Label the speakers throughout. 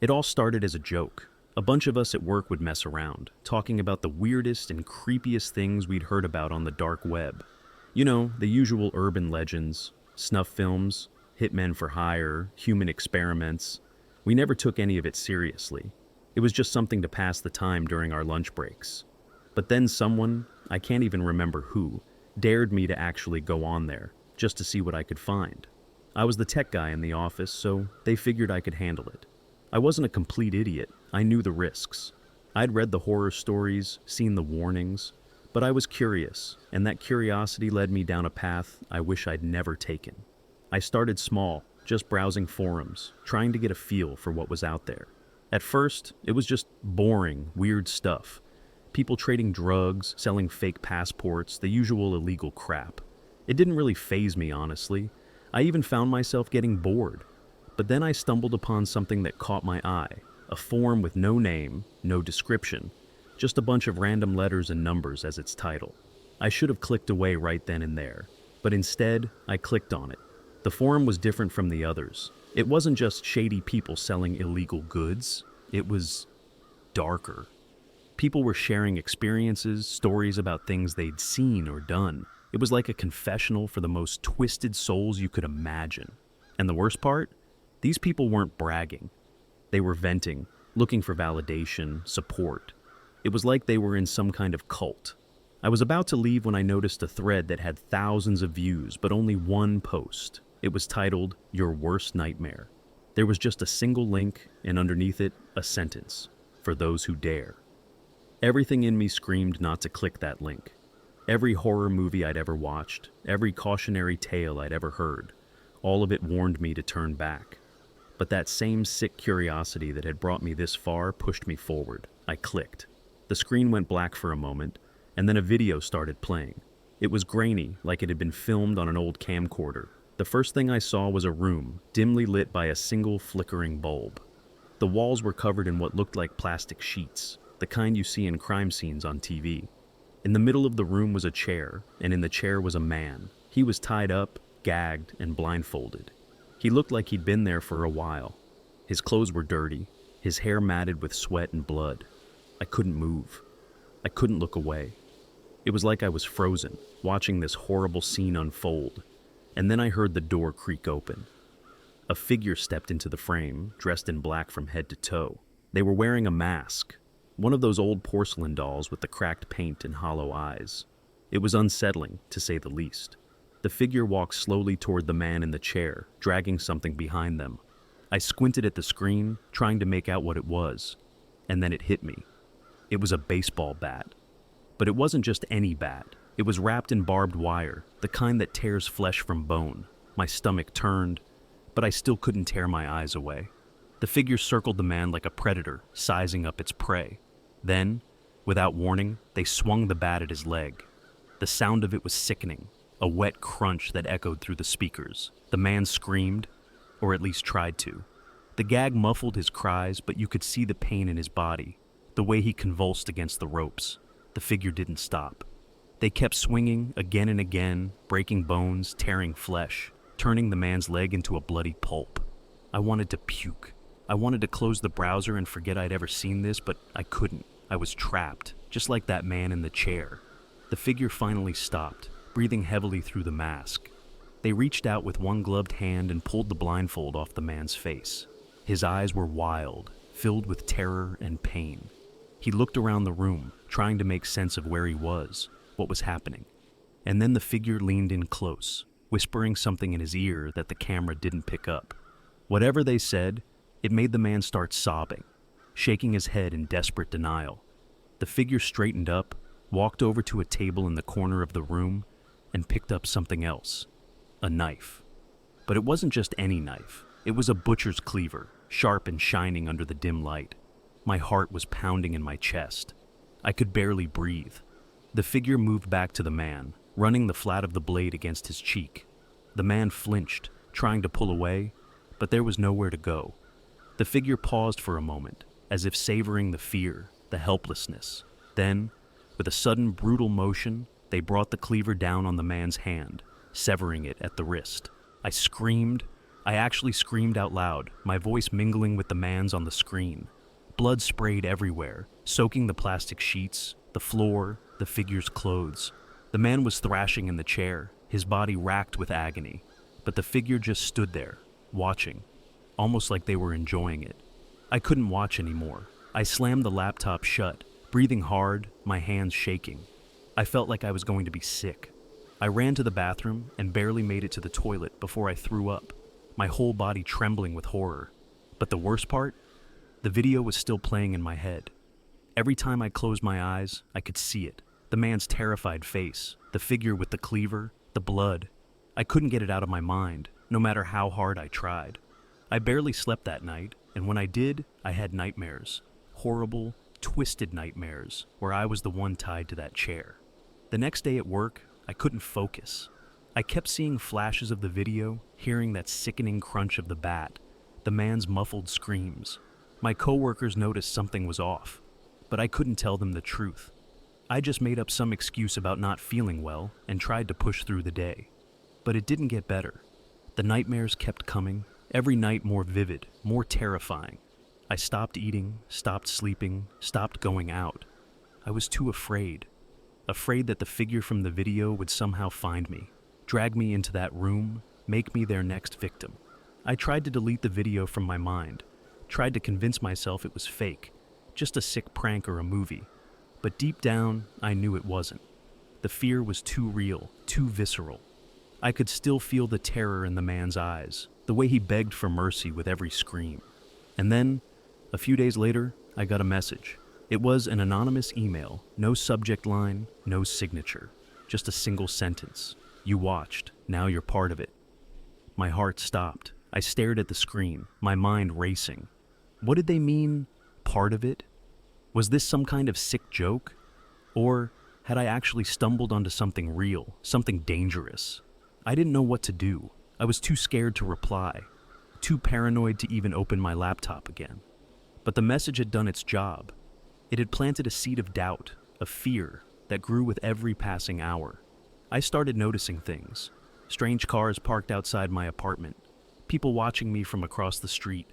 Speaker 1: It all started as a joke. A bunch of us at work would mess around, talking about the weirdest and creepiest things we'd heard about on the dark web. You know, the usual urban legends, snuff films, hitmen for hire, human experiments. We never took any of it seriously. It was just something to pass the time during our lunch breaks. But then someone, I can't even remember who, dared me to actually go on there, just to see what I could find. I was the tech guy in the office, so they figured I could handle it. I wasn't a complete idiot. I knew the risks. I'd read the horror stories, seen the warnings, but I was curious, and that curiosity led me down a path I wish I'd never taken. I started small, just browsing forums, trying to get a feel for what was out there. At first, it was just boring, weird stuff. People trading drugs, selling fake passports, the usual illegal crap. It didn't really faze me, honestly. I even found myself getting bored. But then I stumbled upon something that caught my eye. A forum with no name, no description, just a bunch of random letters and numbers as its title. I should have clicked away right then and there, but instead, I clicked on it. The forum was different from the others. It wasn't just shady people selling illegal goods. It was darker. People were sharing experiences, stories about things they'd seen or done. It was like a confessional for the most twisted souls you could imagine. And the worst part? These people weren't bragging. They were venting, looking for validation, support. It was like they were in some kind of cult. I was about to leave when I noticed a thread that had thousands of views, but only one post. It was titled, "Your Worst Nightmare." There was just a single link, and underneath it, a sentence, "For those who dare." Everything in me screamed not to click that link. Every horror movie I'd ever watched, every cautionary tale I'd ever heard, all of it warned me to turn back. But that same sick curiosity that had brought me this far pushed me forward. I clicked. The screen went black for a moment, and then a video started playing. It was grainy, like it had been filmed on an old camcorder. The first thing I saw was a room, dimly lit by a single flickering bulb. The walls were covered in what looked like plastic sheets, the kind you see in crime scenes on TV. In the middle of the room was a chair, and in the chair was a man. He was tied up, gagged, and blindfolded. He looked like he'd been there for a while. His clothes were dirty, his hair matted with sweat and blood. I couldn't move. I couldn't look away. It was like I was frozen, watching this horrible scene unfold. And then I heard the door creak open. A figure stepped into the frame, dressed in black from head to toe. They were wearing a mask, one of those old porcelain dolls with the cracked paint and hollow eyes. It was unsettling, to say the least. The figure walked slowly toward the man in the chair, dragging something behind them. I squinted at the screen, trying to make out what it was, and then it hit me. It was a baseball bat. But it wasn't just any bat. It was wrapped in barbed wire, the kind that tears flesh from bone. My stomach turned, but I still couldn't tear my eyes away. The figure circled the man like a predator, sizing up its prey. Then, without warning, they swung the bat at his leg. The sound of it was sickening, a wet crunch that echoed through the speakers. The man screamed, or at least tried to. The gag muffled his cries, but you could see the pain in his body, the way he convulsed against the ropes. The figure didn't stop. They kept swinging again and again, breaking bones, tearing flesh, turning the man's leg into a bloody pulp. I wanted to puke. I wanted to close the browser and forget I'd ever seen this, but I couldn't. I was trapped, just like that man in the chair. The figure finally stopped, breathing heavily through the mask. They reached out with one gloved hand and pulled the blindfold off the man's face. His eyes were wild, filled with terror and pain. He looked around the room, trying to make sense of where he was, what was happening. And then the figure leaned in close, whispering something in his ear that the camera didn't pick up. Whatever they said, it made the man start sobbing, shaking his head in desperate denial. The figure straightened up, walked over to a table in the corner of the room, and picked up something else. A knife. But it wasn't just any knife. It was a butcher's cleaver, sharp and shining under the dim light. My heart was pounding in my chest. I could barely breathe. The figure moved back to the man, running the flat of the blade against his cheek. The man flinched, trying to pull away, but there was nowhere to go. The figure paused for a moment, as if savoring the fear, the helplessness. Then, with a sudden, brutal motion, they brought the cleaver down on the man's hand, severing it at the wrist. I screamed, I actually screamed out loud, my voice mingling with the man's on the screen. Blood sprayed everywhere, soaking the plastic sheets, the floor, the figure's clothes. The man was thrashing in the chair, his body racked with agony. But the figure just stood there, watching, almost like they were enjoying it. I couldn't watch anymore. I slammed the laptop shut, breathing hard, my hands shaking. I felt like I was going to be sick. I ran to the bathroom and barely made it to the toilet before I threw up, my whole body trembling with horror. But the worst part? The video was still playing in my head. Every time I closed my eyes, I could see it. The man's terrified face, the figure with the cleaver, the blood. I couldn't get it out of my mind, no matter how hard I tried. I barely slept that night, and when I did, I had nightmares. Horrible, twisted nightmares, where I was the one tied to that chair. The next day at work, I couldn't focus. I kept seeing flashes of the video, hearing that sickening crunch of the bat, the man's muffled screams. My coworkers noticed something was off, but I couldn't tell them the truth. I just made up some excuse about not feeling well and tried to push through the day. But it didn't get better. The nightmares kept coming, every night more vivid, more terrifying. I stopped eating, stopped sleeping, stopped going out. I was too afraid. Afraid that the figure from the video would somehow find me, drag me into that room, make me their next victim. I tried to delete the video from my mind, tried to convince myself it was fake, just a sick prank or a movie. But deep down, I knew it wasn't. The fear was too real, too visceral. I could still feel the terror in the man's eyes, the way he begged for mercy with every scream. And then, a few days later, I got a message. It was an anonymous email, no subject line, no signature, just a single sentence. You watched, now you're part of it. My heart stopped. I stared at the screen, my mind racing. What did they mean, part of it? Was this some kind of sick joke? Or had I actually stumbled onto something real, something dangerous? I didn't know what to do. I was too scared to reply, too paranoid to even open my laptop again. But the message had done its job. It had planted a seed of doubt, of fear, that grew with every passing hour. I started noticing things. Strange cars parked outside my apartment, people watching me from across the street,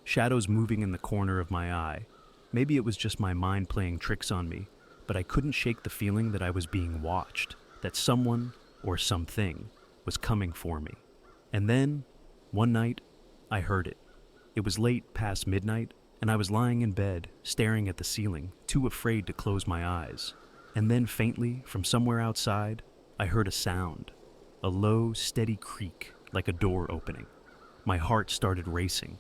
Speaker 1: shadows moving in the corner of my eye. Maybe it was just my mind playing tricks on me, but I couldn't shake the feeling that I was being watched, that someone, or something, was coming for me. And then, one night, I heard it. It was late past midnight, and I was lying in bed, staring at the ceiling, too afraid to close my eyes. And then faintly, from somewhere outside, I heard a sound, a low, steady creak, like a door opening. My heart started racing.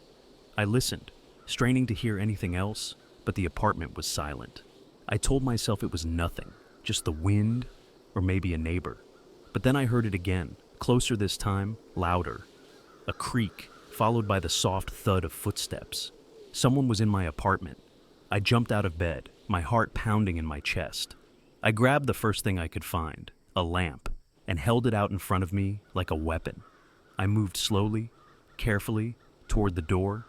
Speaker 1: I listened, straining to hear anything else, but the apartment was silent. I told myself it was nothing, just the wind, or maybe a neighbor. But then I heard it again, closer this time, louder. A creak, followed by the soft thud of footsteps. Someone was in my apartment. I jumped out of bed, my heart pounding in my chest. I grabbed the first thing I could find, a lamp, and held it out in front of me like a weapon. I moved slowly, carefully, toward the door,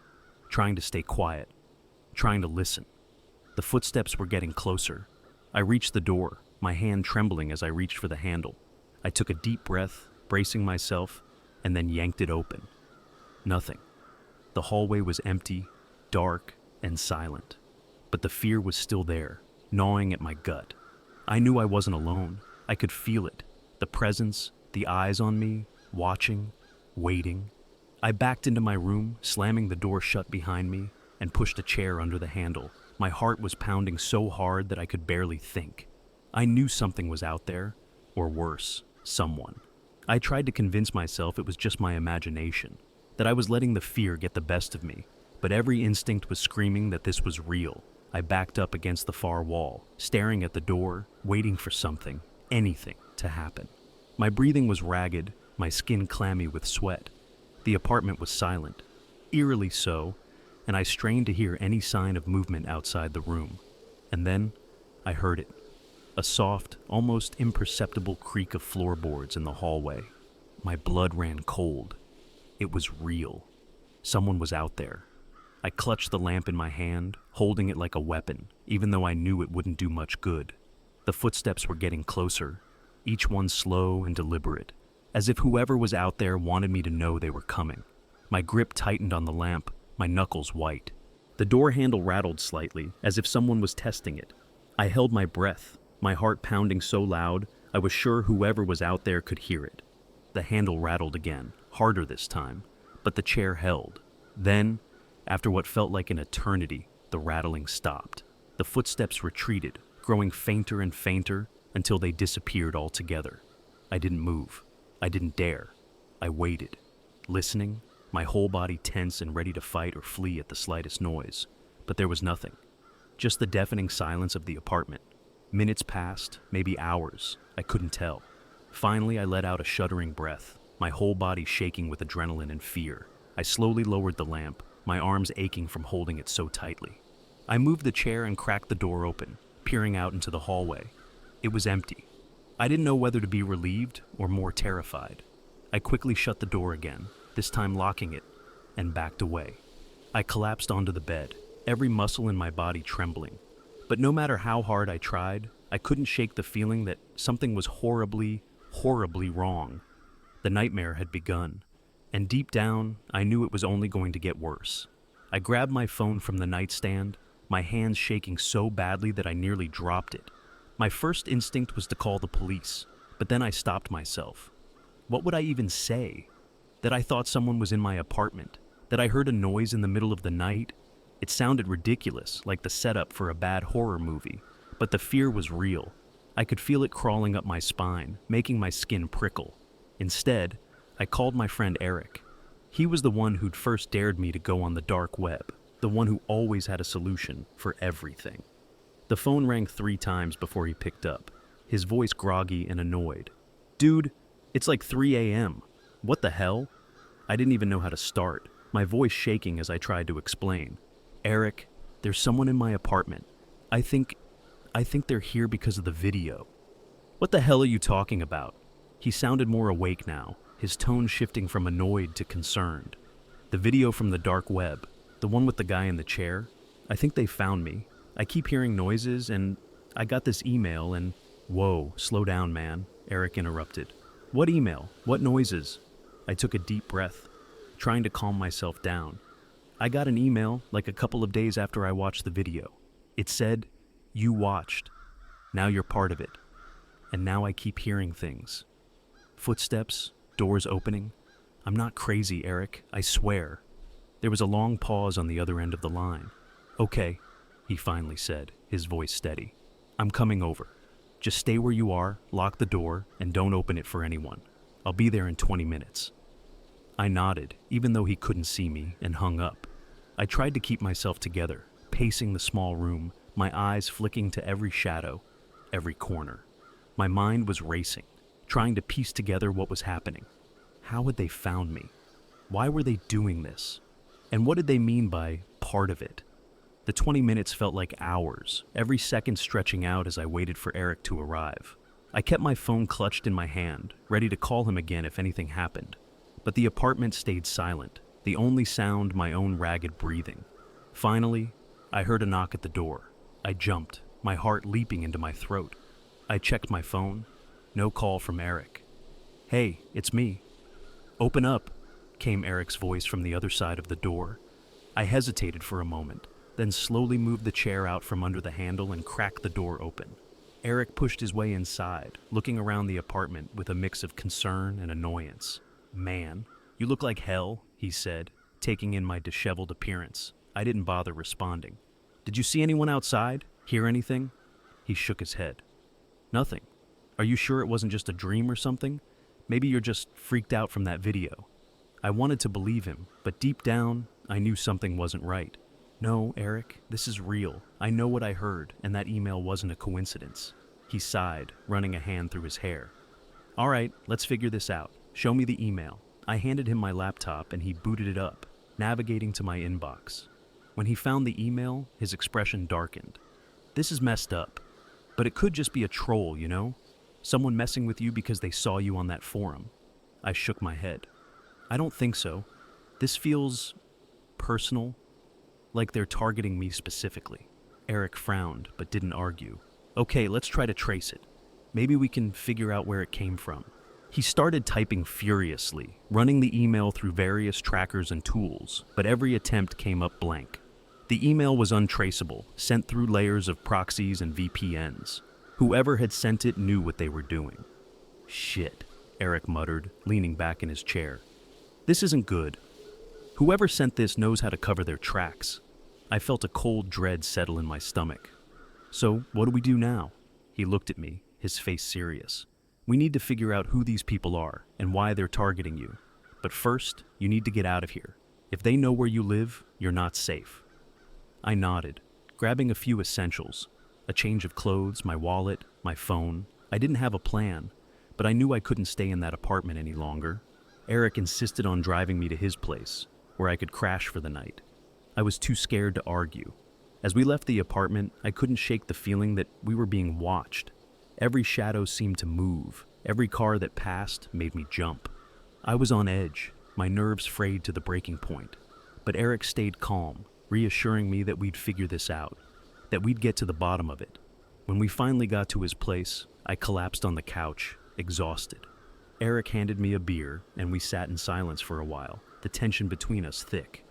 Speaker 1: trying to stay quiet, trying to listen. The footsteps were getting closer. I reached the door, my hand trembling as I reached for the handle. I took a deep breath, bracing myself, and then yanked it open. Nothing. The hallway was empty, dark, and silent. But the fear was still there, gnawing at my gut. I knew I wasn't alone. I could feel it. The presence, the eyes on me, watching, waiting. I backed into my room, slamming the door shut behind me, and pushed a chair under the handle. My heart was pounding so hard that I could barely think. I knew something was out there, or worse, someone. I tried to convince myself it was just my imagination, that I was letting the fear get the best of me, but every instinct was screaming that this was real. I backed up against the far wall, staring at the door, waiting for something, anything, to happen. My breathing was ragged, my skin clammy with sweat. The apartment was silent, eerily so, and I strained to hear any sign of movement outside the room. And then, I heard it. A soft, almost imperceptible creak of floorboards in the hallway. My blood ran cold. It was real. Someone was out there. I clutched the lamp in my hand, holding it like a weapon, even though I knew it wouldn't do much good. The footsteps were getting closer, each one slow and deliberate, as if whoever was out there wanted me to know they were coming. My grip tightened on the lamp, my knuckles white. The door handle rattled slightly, as if someone was testing it. I held my breath, my heart pounding so loud, I was sure whoever was out there could hear it. The handle rattled again, harder this time, but the chair held. Then, after what felt like an eternity, the rattling stopped. The footsteps retreated, growing fainter and fainter until they disappeared altogether. I didn't move. I didn't dare. I waited, listening, my whole body tense and ready to fight or flee at the slightest noise. But there was nothing. Just the deafening silence of the apartment. Minutes passed, maybe hours. I couldn't tell. Finally, I let out a shuddering breath, my whole body shaking with adrenaline and fear. I slowly lowered the lamp, my arms aching from holding it so tightly. I moved the chair and cracked the door open, peering out into the hallway. It was empty. I didn't know whether to be relieved or more terrified. I quickly shut the door again, this time locking it, and backed away. I collapsed onto the bed, every muscle in my body trembling. But no matter how hard I tried, I couldn't shake the feeling that something was horribly, horribly wrong. The nightmare had begun, and deep down, I knew it was only going to get worse. I grabbed my phone from the nightstand, my hands shaking so badly that I nearly dropped it. My first instinct was to call the police, but then I stopped myself. What would I even say? That I thought someone was in my apartment? That I heard a noise in the middle of the night? It sounded ridiculous, like the setup for a bad horror movie, but the fear was real. I could feel it crawling up my spine, making my skin prickle. Instead, I called my friend Eric. He was the one who'd first dared me to go on the dark web, the one who always had a solution for everything. The phone rang 3 times before he picked up, his voice groggy and annoyed. "Dude, it's like 3 a.m. What the hell?" I didn't even know how to start, my voice shaking as I tried to explain. "Eric, there's someone in my apartment. I think they're here because of the video." "What the hell are you talking about?" He sounded more awake now, his tone shifting from annoyed to concerned. "The video from the dark web, the one with the guy in the chair. I think they found me. I keep hearing noises, and I got this email and—" "Whoa, slow down, man," Eric interrupted. "What email? What noises?" I took a deep breath, trying to calm myself down. "I got an email like a couple of days after I watched the video. It said, 'You watched. Now you're part of it.' And now I keep hearing things. Footsteps, doors opening. I'm not crazy, Eric, I swear." There was a long pause on the other end of the line. "Okay," he finally said, his voice steady. "I'm coming over. Just stay where you are, lock the door, and don't open it for anyone. I'll be there in 20 minutes. I nodded, even though he couldn't see me, and hung up. I tried to keep myself together, pacing the small room, my eyes flicking to every shadow, every corner. My mind was racing, trying to piece together what was happening. How had they found me? Why were they doing this? And what did they mean by part of it? The 20 minutes felt like hours, every second stretching out as I waited for Eric to arrive. I kept my phone clutched in my hand, ready to call him again if anything happened. But the apartment stayed silent, the only sound my own ragged breathing. Finally, I heard a knock at the door. I jumped, my heart leaping into my throat. I checked my phone. No call from Eric. "Hey, it's me." "Open up," came Eric's voice from the other side of the door. I hesitated for a moment, then slowly moved the chair out from under the handle and cracked the door open. Eric pushed his way inside, looking around the apartment with a mix of concern and annoyance. "Man, you look like hell," he said, taking in my disheveled appearance. I didn't bother responding. "Did you see anyone outside? Hear anything?" He shook his head. "Nothing. Are you sure it wasn't just a dream or something? Maybe you're just freaked out from that video." I wanted to believe him, but deep down, I knew something wasn't right. "No, Eric, this is real. I know what I heard, and that email wasn't a coincidence." He sighed, running a hand through his hair. "All right, let's figure this out. Show me the email." I handed him my laptop, and he booted it up, navigating to my inbox. When he found the email, his expression darkened. "This is messed up. But it could just be a troll, you know? Someone messing with you because they saw you on that forum." I shook my head. "I don't think so. This feels personal, like they're targeting me specifically." Eric frowned, but didn't argue. "Okay, let's try to trace it. Maybe we can figure out where it came from." He started typing furiously, running the email through various trackers and tools, but every attempt came up blank. The email was untraceable, sent through layers of proxies and VPNs. Whoever had sent it knew what they were doing. Shit, Eric muttered, leaning back in his chair. This isn't good. Whoever sent this knows how to cover their tracks. I felt a cold dread settle in my stomach. So, what do we do now? He looked at me, his face serious. We need to figure out who these people are and why they're targeting you. But first, you need to get out of here. If they know where you live, you're not safe. I nodded, grabbing a few essentials. A change of clothes, my wallet, my phone. I didn't have a plan, but I knew I couldn't stay in that apartment any longer. Eric insisted on driving me to his place, where I could crash for the night. I was too scared to argue. As we left the apartment, I couldn't shake the feeling that we were being watched. Every shadow seemed to move. Every car that passed made me jump. I was on edge, my nerves frayed to the breaking point. But Eric stayed calm, reassuring me that we'd figure this out, that we'd get to the bottom of it. When we finally got to his place, I collapsed on the couch, exhausted. Eric handed me a beer, and we sat in silence for a while, the tension between us thick.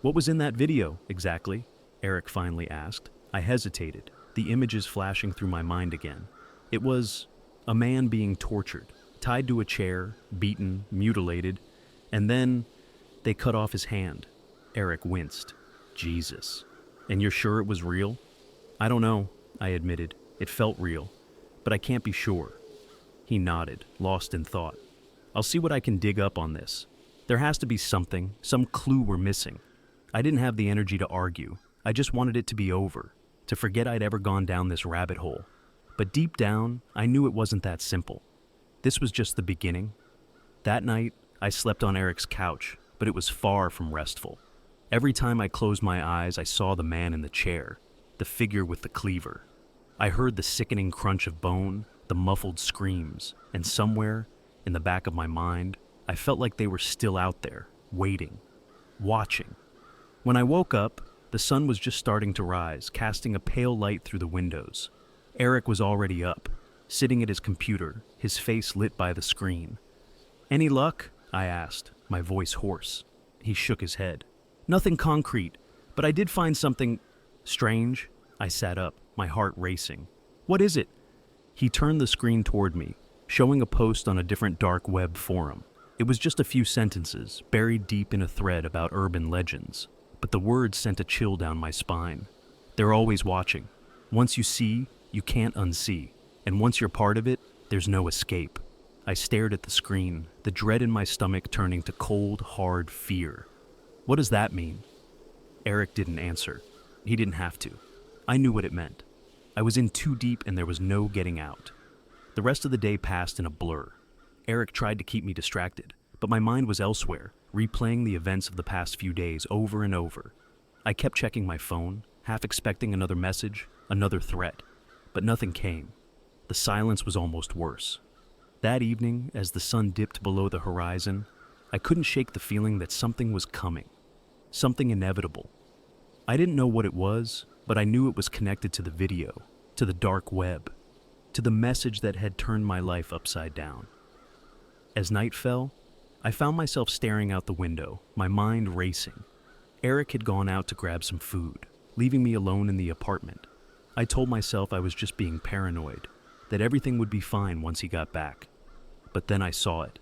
Speaker 1: What was in that video, exactly? Eric finally asked. I hesitated, the images flashing through my mind again. It was a man being tortured, tied to a chair, beaten, mutilated, and then they cut off his hand. Eric winced. Jesus. And you're sure it was real? I don't know, I admitted. It felt real, but I can't be sure. He nodded, lost in thought. I'll see what I can dig up on this. There has to be something, some clue we're missing. I didn't have the energy to argue. I just wanted it to be over, to forget I'd ever gone down this rabbit hole. But deep down, I knew it wasn't that simple. This was just the beginning. That night, I slept on Eric's couch, but it was far from restful. Every time I closed my eyes, I saw the man in the chair, the figure with the cleaver. I heard the sickening crunch of bone, the muffled screams, and somewhere, in the back of my mind, I felt like they were still out there, waiting, watching. When I woke up, the sun was just starting to rise, casting a pale light through the windows. Eric was already up, sitting at his computer, his face lit by the screen. Any luck? I asked, my voice hoarse. He shook his head. Nothing concrete, but I did find something strange. I sat up, my heart racing. What is it? He turned the screen toward me, showing a post on a different dark web forum. It was just a few sentences, buried deep in a thread about urban legends, but the words sent a chill down my spine. They're always watching. Once you see, you can't unsee, and once you're part of it, there's no escape. I stared at the screen, the dread in my stomach turning to cold, hard fear. What does that mean? Eric didn't answer. He didn't have to. I knew what it meant. I was in too deep and there was no getting out. The rest of the day passed in a blur. Eric tried to keep me distracted, but my mind was elsewhere, replaying the events of the past few days over and over. I kept checking my phone, half expecting another message, another threat, but nothing came. The silence was almost worse. That evening, as the sun dipped below the horizon, I couldn't shake the feeling that something was coming. Something inevitable. I didn't know what it was, but I knew it was connected to the video, to the dark web, to the message that had turned my life upside down. As night fell, I found myself staring out the window, my mind racing. Eric had gone out to grab some food, leaving me alone in the apartment. I told myself I was just being paranoid, that everything would be fine once he got back. But then I saw it.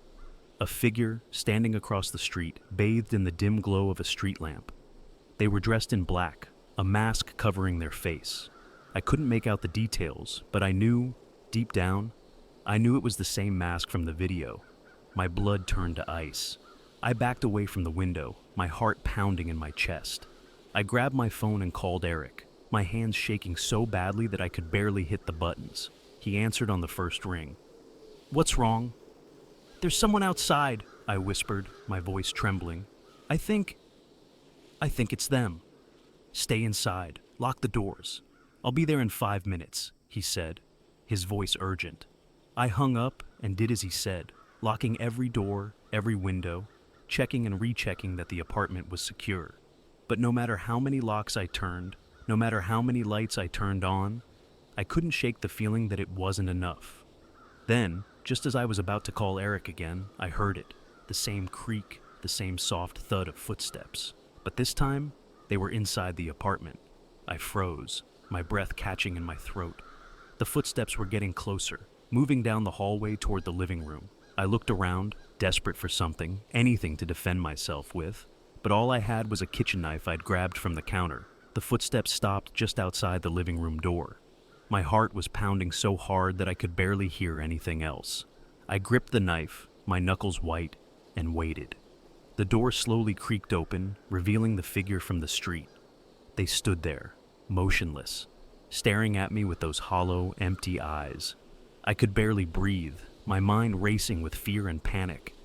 Speaker 1: A figure standing across the street, bathed in the dim glow of a street lamp. They were dressed in black, a mask covering their face. I couldn't make out the details, but I knew, deep down, I knew it was the same mask from the video. My blood turned to ice. I backed away from the window, my heart pounding in my chest. I grabbed my phone and called Eric, my hands shaking so badly that I could barely hit the buttons. He answered on the first ring. "What's wrong?" "There's someone outside," I whispered, my voice trembling. I think it's them." "Stay inside. Lock the doors. I'll be there in 5 minutes," he said, his voice urgent. I hung up and did as he said, locking every door, every window, checking and rechecking that the apartment was secure. But no matter how many locks I turned, no matter how many lights I turned on, I couldn't shake the feeling that it wasn't enough. Then, Just as I was about to call Eric again, I heard it. The same creak, the same soft thud of footsteps. But this time, they were inside the apartment. I froze, my breath catching in my throat. The footsteps were getting closer, moving down the hallway toward the living room. I looked around, desperate for something, anything to defend myself with. But all I had was a kitchen knife I'd grabbed from the counter. The footsteps stopped just outside the living room door. My heart was pounding so hard that I could barely hear anything else. I gripped the knife, my knuckles white, and waited. The door slowly creaked open, revealing the figure from the street. They stood there, motionless, staring at me with those hollow, empty eyes. I could barely breathe, my mind racing with fear and panic.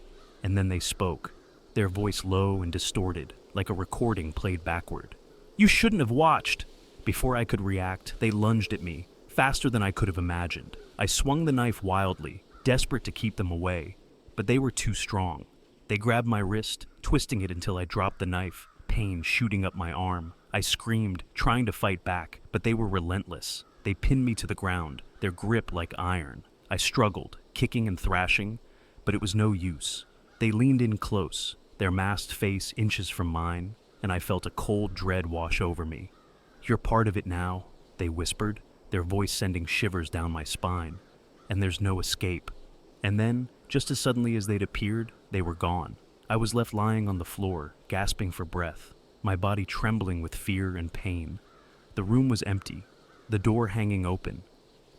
Speaker 1: And then they spoke, their voice low and distorted, like a recording played backward. "You shouldn't have watched!" Before I could react, they lunged at me, faster than I could have imagined. I swung the knife wildly, desperate to keep them away, but they were too strong. They grabbed my wrist, twisting it until I dropped the knife, pain shooting up my arm. I screamed, trying to fight back, but they were relentless. They pinned me to the ground, their grip like iron. I struggled, kicking and thrashing, but it was no use. They leaned in close, their masked face inches from mine, and I felt a cold dread wash over me. "You're part of it now," they whispered, their voice sending shivers down my spine. "And there's no escape." And then, just as suddenly as they'd appeared, they were gone. I was left lying on the floor, gasping for breath, my body trembling with fear and pain. The room was empty, the door hanging open,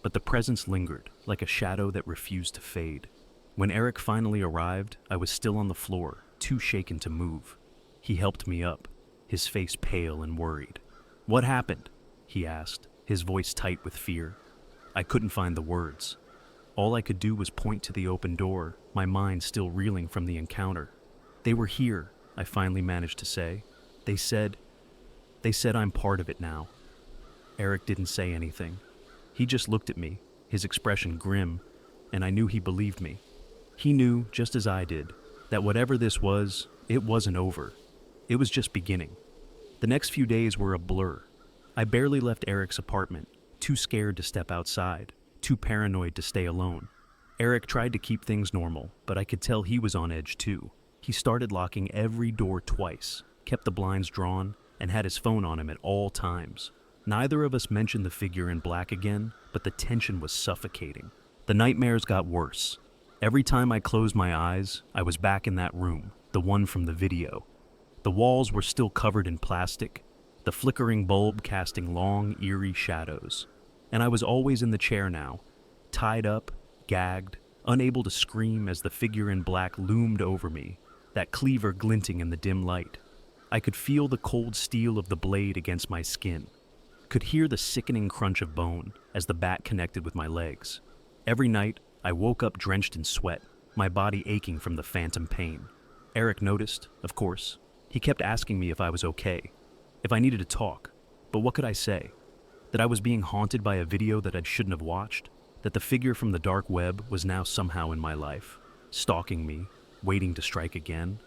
Speaker 1: but the presence lingered, like a shadow that refused to fade. When Eric finally arrived, I was still on the floor, too shaken to move. He helped me up, his face pale and worried. "What happened?" he asked, his voice tight with fear. I couldn't find the words. All I could do was point to the open door, my mind still reeling from the encounter. "They were here," I finally managed to say. They said I'm part of it now." Eric didn't say anything. He just looked at me, his expression grim, and I knew he believed me. He knew, just as I did, that whatever this was, it wasn't over. It was just beginning. The next few days were a blur. I barely left Eric's apartment, too scared to step outside, too paranoid to stay alone. Eric tried to keep things normal, but I could tell he was on edge too. He started locking every door twice, kept the blinds drawn, and had his phone on him at all times. Neither of us mentioned the figure in black again, but the tension was suffocating. The nightmares got worse. Every time I closed my eyes, I was back in that room, the one from the video. The walls were still covered in plastic, the flickering bulb casting long, eerie shadows. And I was always in the chair now, tied up, gagged, unable to scream as the figure in black loomed over me, that cleaver glinting in the dim light. I could feel the cold steel of the blade against my skin, could hear the sickening crunch of bone as the bat connected with my legs. Every night, I woke up drenched in sweat, my body aching from the phantom pain. Eric noticed, of course. He kept asking me if I was okay, if I needed to talk, but what could I say? That I was being haunted by a video that I shouldn't have watched? That the figure from the dark web was now somehow in my life, stalking me, waiting to strike again?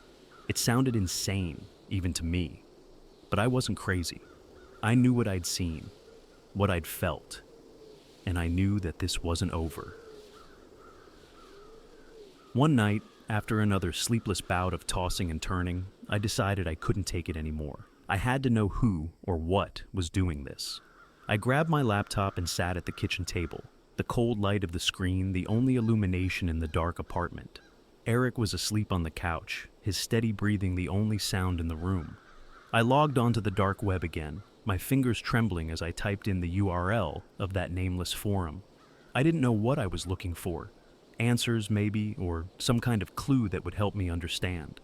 Speaker 1: It sounded insane, even to me. But I wasn't crazy. I knew what I'd seen, what I'd felt, and I knew that this wasn't over. One night, after another sleepless bout of tossing and turning, I decided I couldn't take it anymore. I had to know who or what was doing this. I grabbed my laptop and sat at the kitchen table, the cold light of the screen the only illumination in the dark apartment. Eric was asleep on the couch, his steady breathing the only sound in the room. I logged onto the dark web again, my fingers trembling as I typed in the URL of that nameless forum. I didn't know what I was looking for. Answers, maybe, or some kind of clue that would help me understand.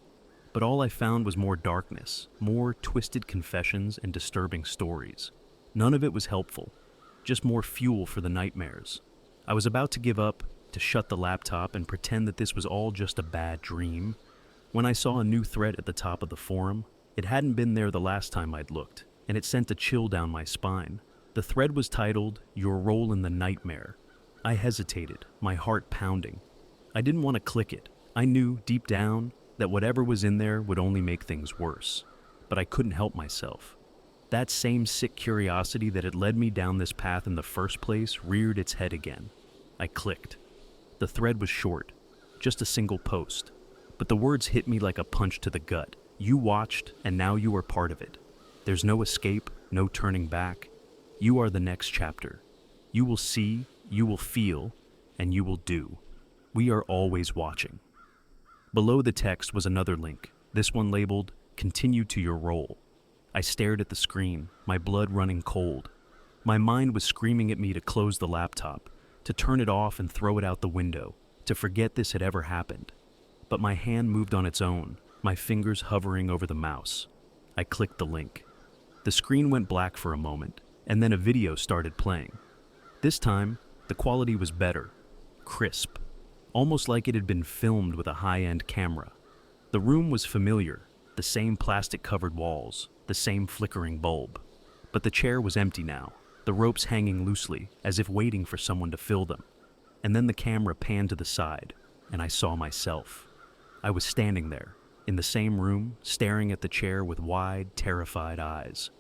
Speaker 1: But all I found was more darkness, more twisted confessions and disturbing stories. None of it was helpful, just more fuel for the nightmares. I was about to give up, to shut the laptop and pretend that this was all just a bad dream, when I saw a new thread at the top of the forum. It hadn't been there the last time I'd looked, and it sent a chill down my spine. The thread was titled, "Your Role in the Nightmare." I hesitated, my heart pounding. I didn't want to click it. I knew, deep down, that whatever was in there would only make things worse. But I couldn't help myself. That same sick curiosity that had led me down this path in the first place reared its head again. I clicked. The thread was short, just a single post. But the words hit me like a punch to the gut. You watched, and now you are part of it. There's no escape, no turning back. You are the next chapter. You will see, you will feel, and you will do. We are always watching. Below the text was another link, this one labeled, "Continue to your role." I stared at the screen, my blood running cold. My mind was screaming at me to close the laptop, to turn it off and throw it out the window, to forget this had ever happened. But my hand moved on its own, my fingers hovering over the mouse. I clicked the link. The screen went black for a moment, and then a video started playing. This time, the quality was better, crisp, almost like it had been filmed with a high-end camera. The room was familiar, the same plastic-covered walls, the same flickering bulb. But the chair was empty now, the ropes hanging loosely, as if waiting for someone to fill them. And then the camera panned to the side, and I saw myself. I was standing there, in the same room, staring at the chair with wide, terrified eyes.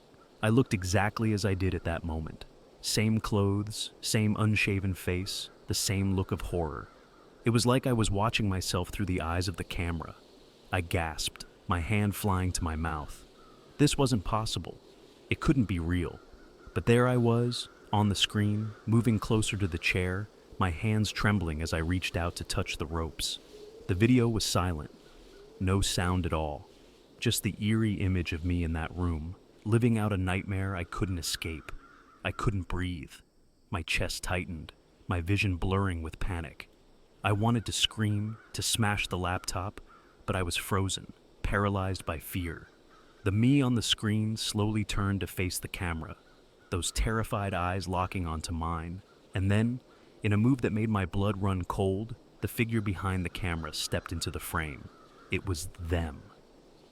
Speaker 1: I looked exactly as I did at that moment. Same clothes, same unshaven face, the same look of horror. It was like I was watching myself through the eyes of the camera. I gasped, my hand flying to my mouth. This wasn't possible. It couldn't be real. But there I was, on the screen, moving closer to the chair, my hands trembling as I reached out to touch the ropes. The video was silent. No sound at all. Just the eerie image of me in that room, living out a nightmare I couldn't escape. I couldn't breathe. My chest tightened, my vision blurring with panic. I wanted to scream, to smash the laptop, but I was frozen, paralyzed by fear. The me on the screen slowly turned to face the camera, those terrified eyes locking onto mine. And then, in a move that made my blood run cold, the figure behind the camera stepped into the frame. It was them.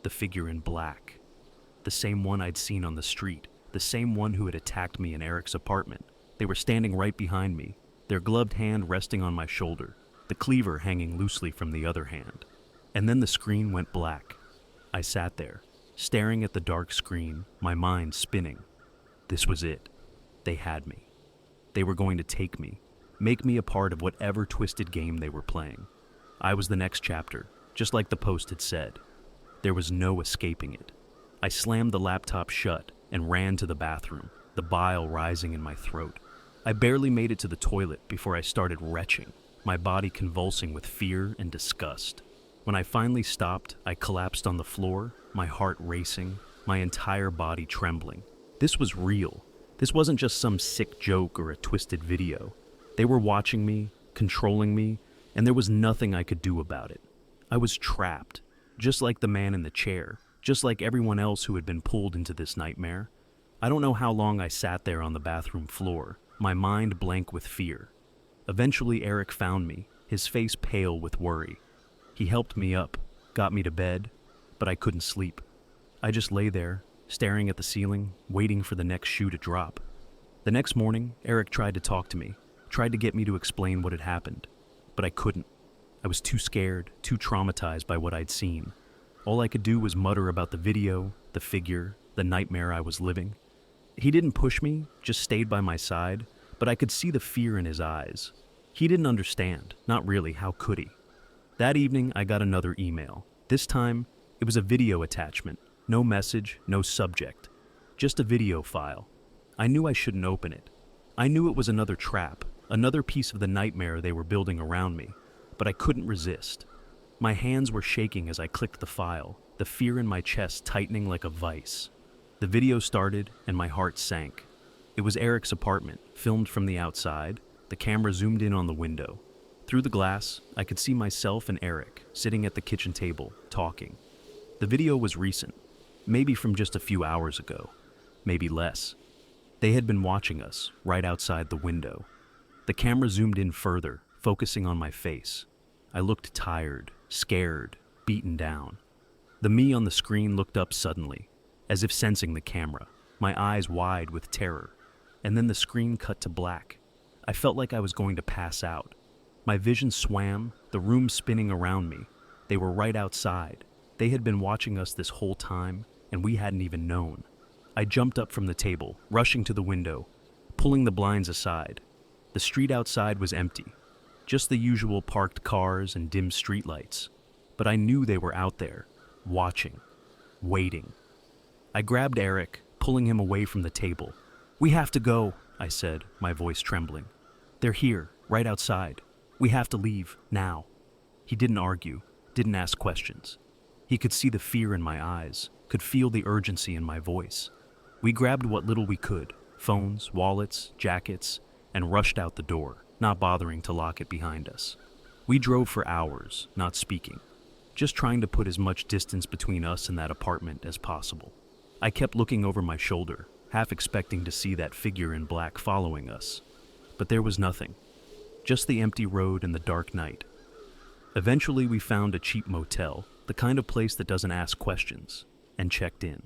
Speaker 1: The figure in black. The same one I'd seen on the street. The same one who had attacked me in Eric's apartment. They were standing right behind me, their gloved hand resting on my shoulder, the cleaver hanging loosely from the other hand. And then the screen went black. I sat there, staring at the dark screen, my mind spinning. This was it. They had me. They were going to take me, make me a part of whatever twisted game they were playing. I was the next chapter, just like the post had said. There was no escaping it. I slammed the laptop shut and ran to the bathroom, the bile rising in my throat. I barely made it to the toilet before I started retching, my body convulsing with fear and disgust. When I finally stopped, I collapsed on the floor, my heart racing, my entire body trembling. This was real. This wasn't just some sick joke or a twisted video. They were watching me, controlling me, and there was nothing I could do about it. I was trapped, just like the man in the chair, just like everyone else who had been pulled into this nightmare. I don't know how long I sat there on the bathroom floor, my mind blank with fear. Eventually Eric found me, his face pale with worry. He helped me up, got me to bed, but I couldn't sleep. I just lay there, staring at the ceiling, waiting for the next shoe to drop. The next morning, Eric tried to talk to me, tried to get me to explain what had happened, but I couldn't. I was too scared, too traumatized by what I'd seen. All I could do was mutter about the video, the figure, the nightmare I was living. He didn't push me, just stayed by my side, but I could see the fear in his eyes. He didn't understand, not really, how could he? That evening, I got another email. This time, it was a video attachment. No message, no subject. Just a video file. I knew I shouldn't open it. I knew it was another trap, another piece of the nightmare they were building around me, but I couldn't resist. My hands were shaking as I clicked the file, the fear in my chest tightening like a vice. The video started, and my heart sank. It was Eric's apartment, filmed from the outside. The camera zoomed in on the window. Through the glass, I could see myself and Eric sitting at the kitchen table, talking. The video was recent, maybe from just a few hours ago, maybe less. They had been watching us, right outside the window. The camera zoomed in further, focusing on my face. I looked tired, scared, beaten down. The me on the screen looked up suddenly, as if sensing the camera, my eyes wide with terror. And then the screen cut to black. I felt like I was going to pass out. My vision swam, the room spinning around me. They were right outside. They had been watching us this whole time, and we hadn't even known. I jumped up from the table, rushing to the window, pulling the blinds aside. The street outside was empty. Just the usual parked cars and dim streetlights. But I knew they were out there, watching, waiting. I grabbed Eric, pulling him away from the table. "We have to go," I said, my voice trembling. "They're here, right outside. We have to leave, now." He didn't argue, didn't ask questions. He could see the fear in my eyes, could feel the urgency in my voice. We grabbed what little we could, phones, wallets, jackets, and rushed out the door, not bothering to lock it behind us. We drove for hours, not speaking, just trying to put as much distance between us and that apartment as possible. I kept looking over my shoulder, half expecting to see that figure in black following us. But there was nothing, just the empty road and the dark night. Eventually we found a cheap motel, the kind of place that doesn't ask questions, and checked in.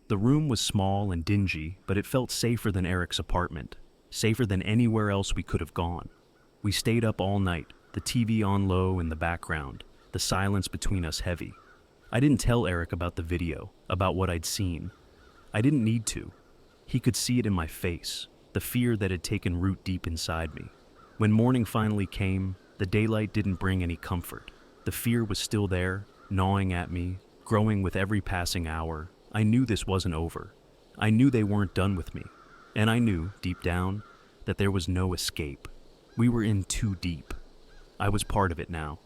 Speaker 1: The room was small and dingy, but it felt safer than Eric's apartment, safer than anywhere else we could have gone. We stayed up all night, the TV on low in the background, the silence between us heavy. I didn't tell Eric about the video, about what I'd seen. I didn't need to. He could see it in my face, the fear that had taken root deep inside me. When morning finally came, the daylight didn't bring any comfort. The fear was still there, gnawing at me, growing with every passing hour. I knew this wasn't over. I knew they weren't done with me. And I knew, deep down, that there was no escape. We were in too deep. I was part of it now,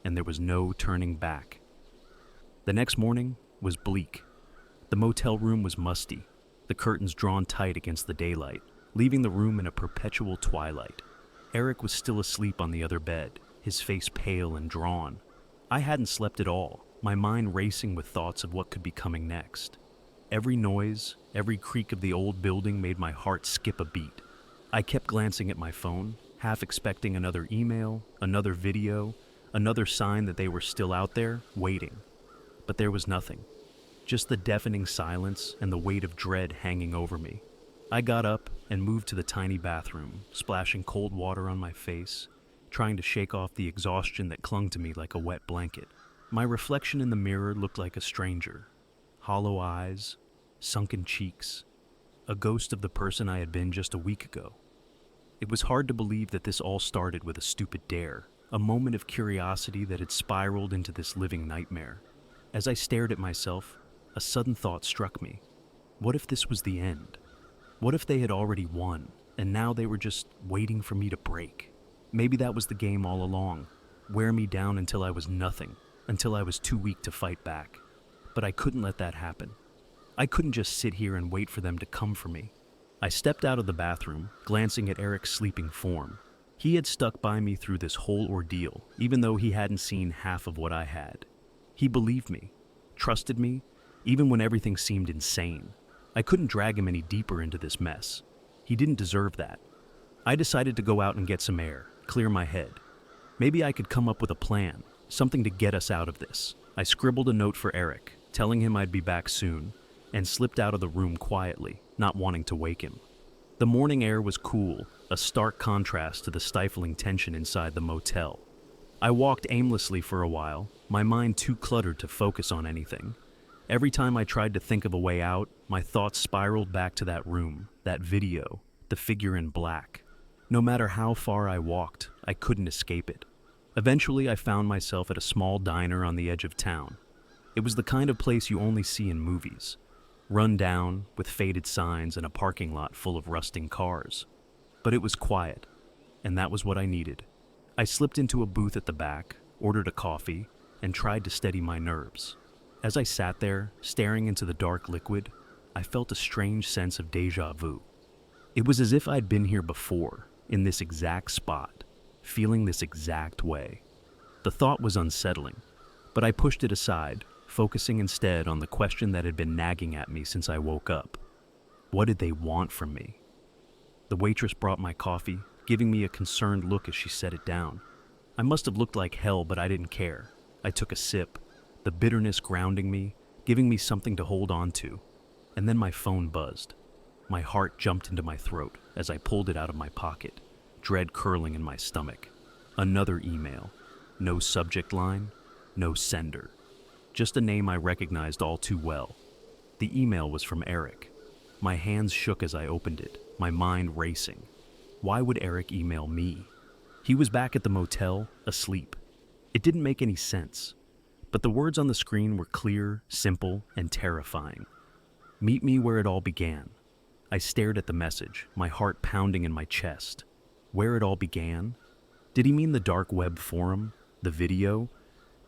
Speaker 1: and there was no turning back. The next morning was bleak. The motel room was musty, the curtains drawn tight against the daylight, leaving the room in a perpetual twilight. Eric was still asleep on the other bed, his face pale and drawn. I hadn't slept at all, my mind racing with thoughts of what could be coming next. Every noise, every creak of the old building made my heart skip a beat. I kept glancing at my phone, half expecting another email, another video, another sign that they were still out there, waiting. But there was nothing. Just the deafening silence and the weight of dread hanging over me. I got up and moved to the tiny bathroom, splashing cold water on my face, trying to shake off the exhaustion that clung to me like a wet blanket. My reflection in the mirror looked like a stranger. Hollow eyes, sunken cheeks, a ghost of the person I had been just a week ago. It was hard to believe that this all started with a stupid dare, a moment of curiosity that had spiraled into this living nightmare. As I stared at myself, a sudden thought struck me. What if this was the end? What if they had already won, and now they were just waiting for me to break? Maybe that was the game all along, wear me down until I was nothing, until I was too weak to fight back. But I couldn't let that happen. I couldn't just sit here and wait for them to come for me. I stepped out of the bathroom, glancing at Eric's sleeping form. He had stuck by me through this whole ordeal, even though he hadn't seen half of what I had. He believed me, trusted me, even when everything seemed insane. I couldn't drag him any deeper into this mess. He didn't deserve that. I decided to go out and get some air, clear my head. Maybe I could come up with a plan, something to get us out of this. I scribbled a note for Eric, telling him I'd be back soon, and slipped out of the room quietly, not wanting to wake him. The morning air was cool, a stark contrast to the stifling tension inside the motel. I walked aimlessly for a while, my mind too cluttered to focus on anything. Every time I tried to think of a way out, my thoughts spiraled back to that room, that video, the figure in black. No matter how far I walked, I couldn't escape it. Eventually, I found myself at a small diner on the edge of town. It was the kind of place you only see in movies. Run down, with faded signs and a parking lot full of rusting cars. But it was quiet, and that was what I needed. I slipped into a booth at the back, ordered a coffee, and tried to steady my nerves. As I sat there, staring into the dark liquid, I felt a strange sense of déjà vu. It was as if I'd been here before, in this exact spot, feeling this exact way. The thought was unsettling, but I pushed it aside, focusing instead on the question that had been nagging at me since I woke up. What did they want from me? The waitress brought my coffee, giving me a concerned look as she set it down. I must have looked like hell, but I didn't care. I took a sip, the bitterness grounding me, giving me something to hold on to. And then my phone buzzed. My heart jumped into my throat as I pulled it out of my pocket, dread curling in my stomach. Another email. No subject line, no sender. Just a name I recognized all too well. The email was from Eric. My hands shook as I opened it, my mind racing. Why would Eric email me? He was back at the motel, asleep. It didn't make any sense, but the words on the screen were clear, simple, and terrifying. Meet me where it all began. I stared at the message, my heart pounding in my chest. Where it all began? Did he mean the dark web forum? The video?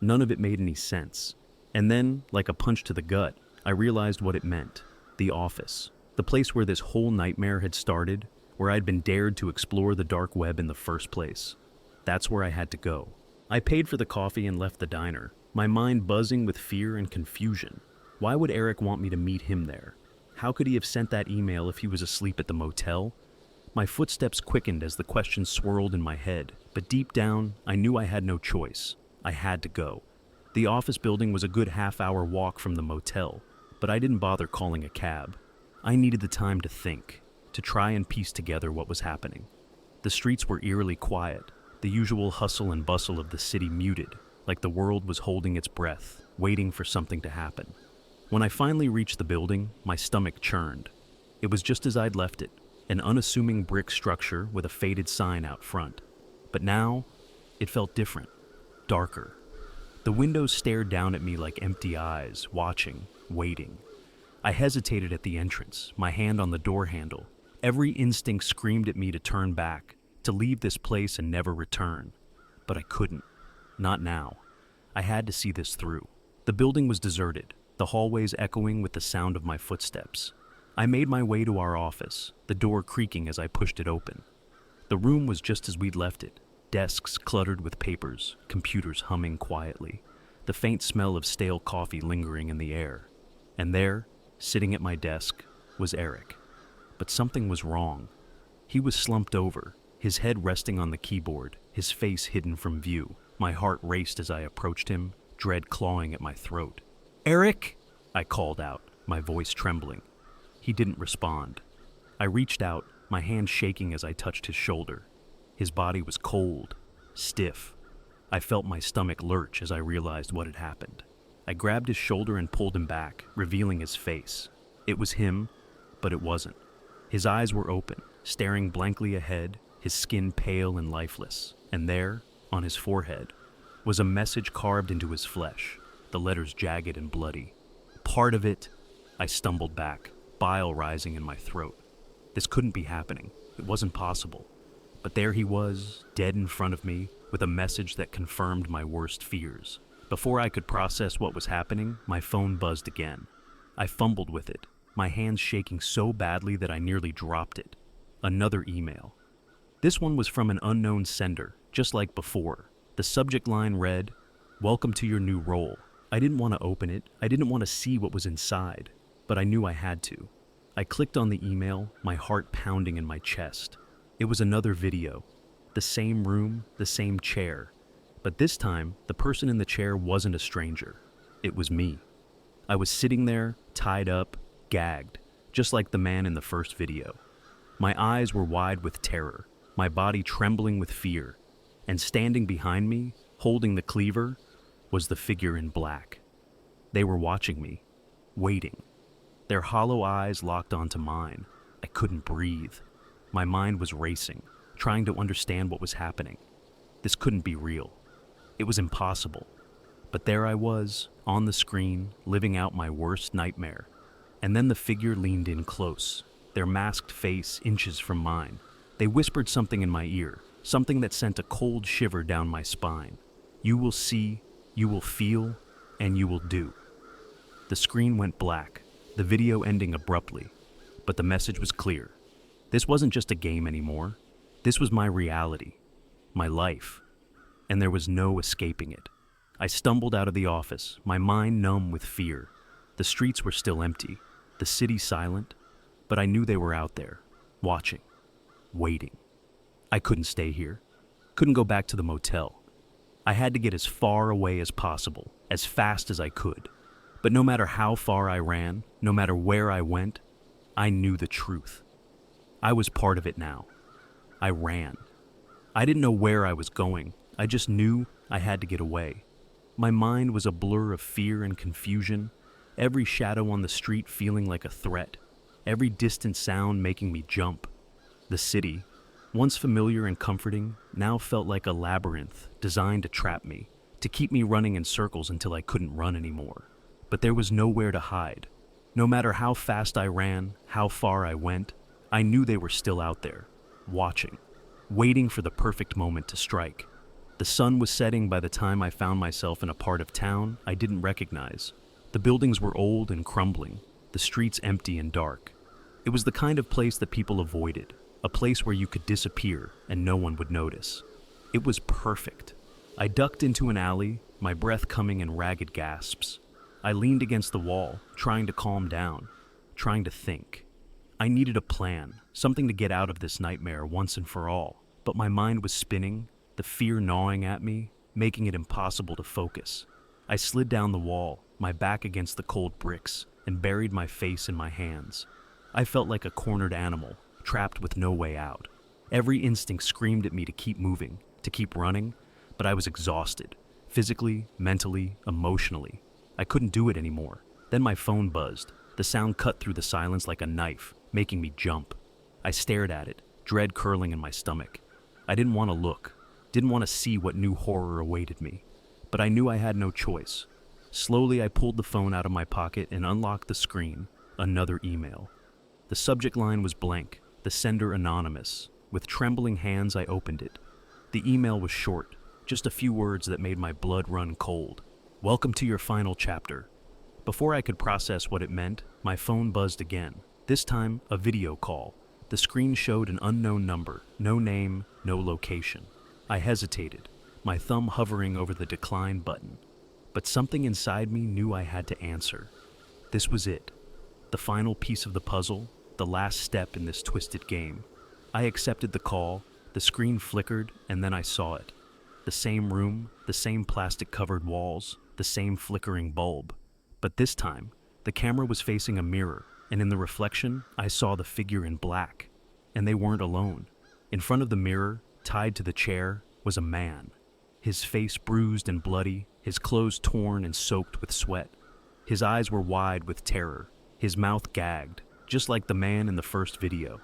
Speaker 1: None of it made any sense. And then, like a punch to the gut, I realized what it meant. The office. The place where this whole nightmare had started, where I'd been dared to explore the dark web in the first place. That's where I had to go. I paid for the coffee and left the diner, my mind buzzing with fear and confusion. Why would Eric want me to meet him there? How could he have sent that email if he was asleep at the motel? My footsteps quickened as the questions swirled in my head, but deep down, I knew I had no choice. I had to go. The office building was a good half-hour walk from the motel, but I didn't bother calling a cab. I needed the time to think, to try and piece together what was happening. The streets were eerily quiet, the usual hustle and bustle of the city muted, like the world was holding its breath, waiting for something to happen. When I finally reached the building, my stomach churned. It was just as I'd left it, an unassuming brick structure with a faded sign out front. But now, it felt different, darker. The windows stared down at me like empty eyes, watching, waiting. I hesitated at the entrance, my hand on the door handle. Every instinct screamed at me to turn back, to leave this place and never return. But I couldn't. Not now. I had to see this through. The building was deserted, the hallways echoing with the sound of my footsteps. I made my way to our office, the door creaking as I pushed it open. The room was just as we'd left it, desks cluttered with papers, computers humming quietly, the faint smell of stale coffee lingering in the air. And there, sitting at my desk, was Eric. But something was wrong. He was slumped over, his head resting on the keyboard, his face hidden from view. My heart raced as I approached him, dread clawing at my throat. "Eric!" I called out, my voice trembling. He didn't respond. I reached out, my hand shaking as I touched his shoulder. His body was cold, stiff. I felt my stomach lurch as I realized what had happened. I grabbed his shoulder and pulled him back, revealing his face. It was him, but it wasn't. His eyes were open, staring blankly ahead, his skin pale and lifeless. And there, on his forehead, was a message carved into his flesh, the letters jagged and bloody. Part of it, I stumbled back, bile rising in my throat. This couldn't be happening. It wasn't possible. But there he was, dead in front of me, with a message that confirmed my worst fears. Before I could process what was happening, my phone buzzed again. I fumbled with it, my hands shaking so badly that I nearly dropped it. Another email. This one was from an unknown sender, just like before. The subject line read, "Welcome to your new role." I didn't want to open it. I didn't want to see what was inside, but I knew I had to. I clicked on the email, my heart pounding in my chest. It was another video. The same room, the same chair. But this time, the person in the chair wasn't a stranger. It was me. I was sitting there, tied up, gagged, just like the man in the first video. My eyes were wide with terror, my body trembling with fear, and standing behind me, holding the cleaver, was the figure in black. They were watching me, waiting. Their hollow eyes locked onto mine. I couldn't breathe. My mind was racing, trying to understand what was happening. This couldn't be real. It was impossible. But there I was, on the screen, living out my worst nightmare. And then the figure leaned in close, their masked face inches from mine. They whispered something in my ear, something that sent a cold shiver down my spine. "You will see, you will feel, and you will do." The screen went black, the video ending abruptly, but the message was clear. This wasn't just a game anymore. This was my reality, my life, and there was no escaping it. I stumbled out of the office, my mind numb with fear. The streets were still empty, the city silent, but I knew they were out there, watching, waiting. I couldn't stay here, couldn't go back to the motel. I had to get as far away as possible, as fast as I could. But no matter how far I ran, no matter where I went, I knew the truth. I was part of it now. I ran. I didn't know where I was going. I just knew I had to get away. My mind was a blur of fear and confusion, every shadow on the street feeling like a threat, every distant sound making me jump. The city, Once familiar and comforting, now felt like a labyrinth designed to trap me, to keep me running in circles until I couldn't run anymore. But there was nowhere to hide. No matter how fast I ran, how far I went, I knew they were still out there, watching, waiting for the perfect moment to strike. The sun was setting by the time I found myself in a part of town I didn't recognize. The buildings were old and crumbling, the streets empty and dark. It was the kind of place that people avoided, a place where you could disappear and no one would notice. It was perfect. I ducked into an alley, my breath coming in ragged gasps. I leaned against the wall, trying to calm down, trying to think. I needed a plan, something to get out of this nightmare once and for all, but my mind was spinning, the fear gnawing at me, making it impossible to focus. I slid down the wall, my back against the cold bricks, and buried my face in my hands. I felt like a cornered animal, trapped with no way out. Every instinct screamed at me to keep moving, to keep running, but I was exhausted, physically, mentally, emotionally. I couldn't do it anymore. Then my phone buzzed. The sound cut through the silence like a knife, making me jump. I stared at it, dread curling in my stomach. I didn't want to look, didn't want to see what new horror awaited me, but I knew I had no choice. Slowly, I pulled the phone out of my pocket and unlocked the screen. Another email. The subject line was blank, the sender anonymous. With trembling hands, I opened it. The email was short, just a few words that made my blood run cold. Welcome to your final chapter. Before I could process what it meant, my phone buzzed again. This time, a video call. The screen showed an unknown number, no name, no location. I hesitated, my thumb hovering over the decline button. But something inside me knew I had to answer. This was it. The final piece of the puzzle, the last step in this twisted game. I accepted the call, the screen flickered, and then I saw it. The same room, the same plastic-covered walls, the same flickering bulb. But this time, the camera was facing a mirror, and in the reflection, I saw the figure in black. And they weren't alone. In front of the mirror, tied to the chair, was a man. His face bruised and bloody, his clothes torn and soaked with sweat. His eyes were wide with terror, his mouth gagged, just like the man in the first video.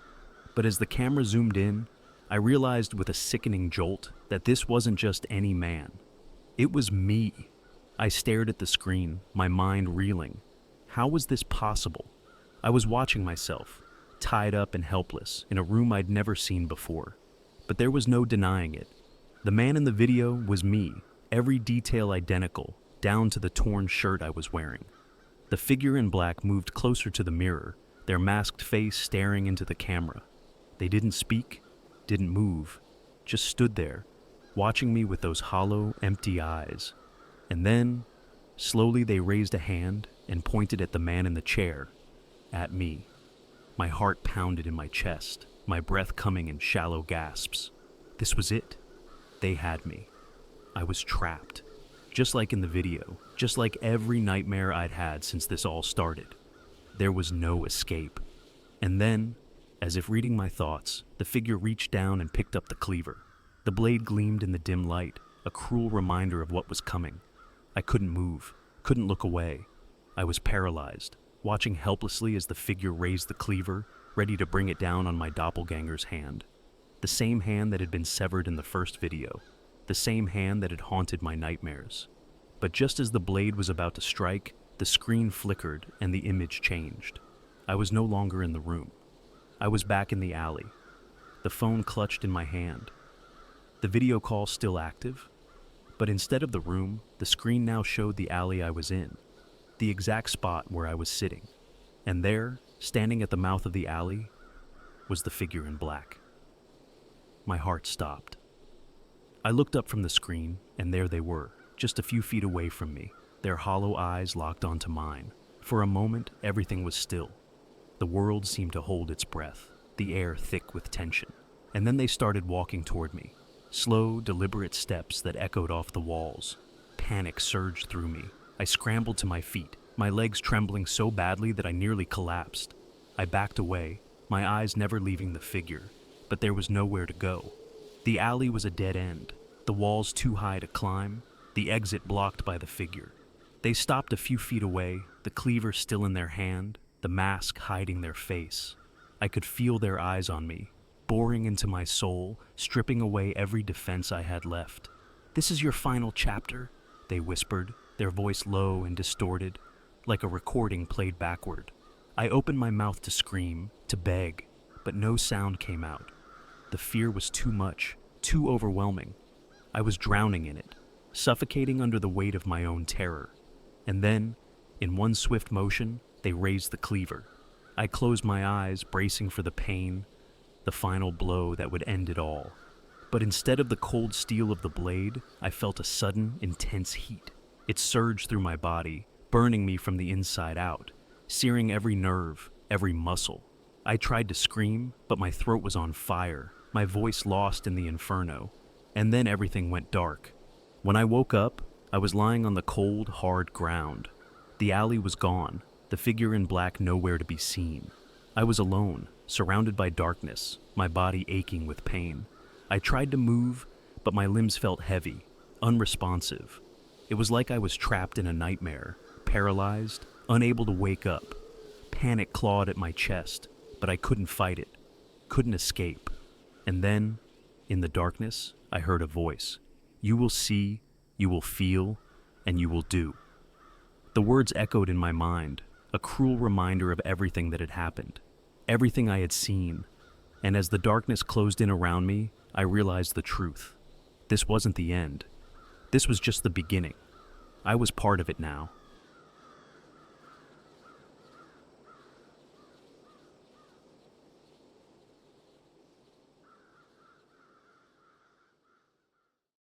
Speaker 1: But as the camera zoomed in, I realized with a sickening jolt that this wasn't just any man. It was me. I stared at the screen, my mind reeling. How was this possible? I was watching myself, tied up and helpless, in a room I'd never seen before. But there was no denying it. The man in the video was me, every detail identical, down to the torn shirt I was wearing. The figure in black moved closer to the mirror, their masked face staring into the camera. They didn't speak, didn't move, just stood there, watching me with those hollow, empty eyes. And then, slowly they raised a hand and pointed at the man in the chair, at me. My heart pounded in my chest, my breath coming in shallow gasps. This was it. They had me. I was trapped. Just like in the video, just like every nightmare I'd had since this all started. There was no escape. And then, as if reading my thoughts, the figure reached down and picked up the cleaver. The blade gleamed in the dim light, a cruel reminder of what was coming. I couldn't move, couldn't look away. I was paralyzed, watching helplessly as the figure raised the cleaver, ready to bring it down on my doppelganger's hand. The same hand that had been severed in the first video, the same hand that had haunted my nightmares. But just as the blade was about to strike, the screen flickered and the image changed. I was no longer in the room. I was back in the alley, the phone clutched in my hand. The video call still active, but instead of the room, the screen now showed the alley I was in, the exact spot where I was sitting. And there, standing at the mouth of the alley, was the figure in black. My heart stopped. I looked up from the screen, and there they were, just a few feet away from me, their hollow eyes locked onto mine. For a moment, everything was still. The world seemed to hold its breath, the air thick with tension. And then they started walking toward me, slow, deliberate steps that echoed off the walls. Panic surged through me. I scrambled to my feet, my legs trembling so badly that I nearly collapsed. I backed away, my eyes never leaving the figure, but there was nowhere to go. The alley was a dead end, the walls too high to climb, the exit blocked by the figure. They stopped a few feet away, the cleaver still in their hand, the mask hiding their face. I could feel their eyes on me, boring into my soul, stripping away every defense I had left. "This is your final chapter," they whispered, their voice low and distorted, like a recording played backward. I opened my mouth to scream, to beg, but no sound came out. The fear was too much, too overwhelming. I was drowning in it, suffocating under the weight of my own terror. And then, in one swift motion, they raised the cleaver. I closed my eyes, bracing for the pain, the final blow that would end it all. But instead of the cold steel of the blade, I felt a sudden, intense heat. It surged through my body, burning me from the inside out, searing every nerve, every muscle. I tried to scream, but my throat was on fire, my voice lost in the inferno. And then everything went dark. When I woke up, I was lying on the cold, hard ground. The alley was gone, the figure in black nowhere to be seen. I was alone, surrounded by darkness, my body aching with pain. I tried to move, but my limbs felt heavy, unresponsive. It was like I was trapped in a nightmare, paralyzed, unable to wake up. Panic clawed at my chest, but I couldn't fight it, couldn't escape. And then, in the darkness, I heard a voice. "You will see, you will feel, and you will do." The words echoed in my mind, a cruel reminder of everything that had happened, everything I had seen. And as the darkness closed in around me, I realized the truth. This wasn't the end. This was just the beginning. I was part of it now,